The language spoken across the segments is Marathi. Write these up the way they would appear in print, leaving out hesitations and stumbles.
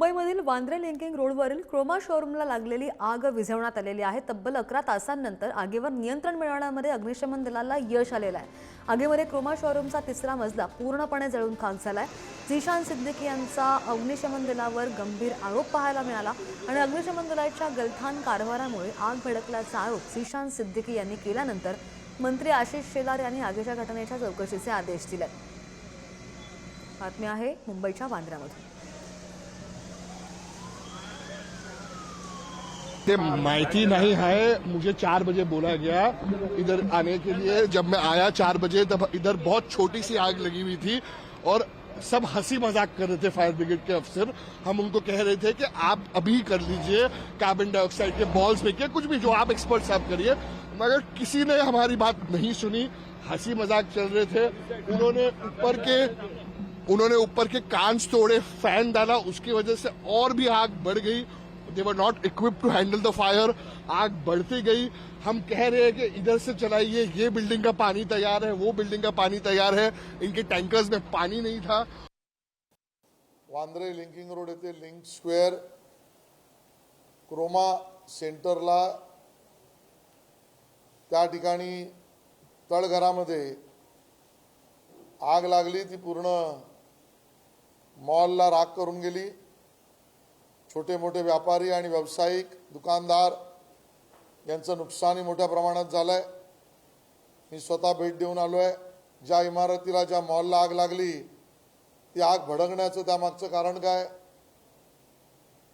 मुंबईमधील वांद्रे लिंकिंग रोडवरील क्रोमा शोरूमला लागलेली आग विझवण्यात आलेली आहे। तब्बल 11 तासांनंतर आगीवर नियंत्रण मिळवण्यामध्ये अग्निशमन दलाला यश आलेलं आहे। आगीमध्ये क्रोमा शोरूमचा तिसरा मजला पूर्णपणे जळून खाक झालाय। झीशान सिद्दीकी यांचा अग्निशमन दलावर गंभीर आरोप पाहायला मिळाला आणि अग्निशमन दलाच्या गलथान कारभारामुळे आग भडकल्याचा आरोप झीशान सिद्दीकी यांनी केल्यानंतर मंत्री आशिष शेलार यांनी आगीच्या घटनेच्या चौकशीचे आदेश दिले। बातमी आहे मुंबईच्या वांद्र्यामधून। माहिती नहीं है, मुझे 4 बजे बोला गया इधर आने के लिए। जब मैं आया 4 बजे तब इधर बहुत छोटी सी आग लगी हुई थी और सब हंसी मजाक कर रहे थे फायर ब्रिगेड के अफसर। हम उनको कह रहे थे कि आप अभी कर लीजिए, कार्बन डाइऑक्साइड के बॉल्स फेंकिए, कुछ भी जो आप एक्सपर्ट साहब करिए, मगर किसी ने हमारी बात नहीं सुनी। हंसी मजाक चल रहे थे। उन्होंने ऊपर के कांच तोड़े, फैन डाला, उसकी वजह से और भी आग बढ़ गई। They were not equipped to handle the fire। आग बढ़ती गई। हम कह रहे हैं कि इधर से चलाइए, ये बिल्डिंग का पानी तैयार है, वो बिल्डिंग का पानी तैयार है, इनके टैंकर्स में पानी नहीं था। वांद्रे लिंकिंग रोड येथे लिंक स्क्वेअर क्रोमा सेंटरला त्या ठिकाणी तळघरामध्ये आग लागली। ती पूर्ण मॉलला राख करून गेली। छोटे मोठे व्यापारी आणि व्यावसायिक दुकानदार यांचं नुकसानी मोठ्या प्रमाणात झालंय। मी स्वतः भेट देऊन आलोय। ज्या इमारतीला, ज्या मॉलला आग लागली, ती आग भडकण्याचं त्यामागचं कारण काय,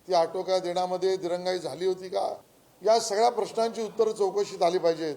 ती आटोक्यात येण्यामध्ये दिरंगाई झाली होती का, या सगळ्या प्रश्नांची उत्तरं चौकशीत आली पाहिजेत।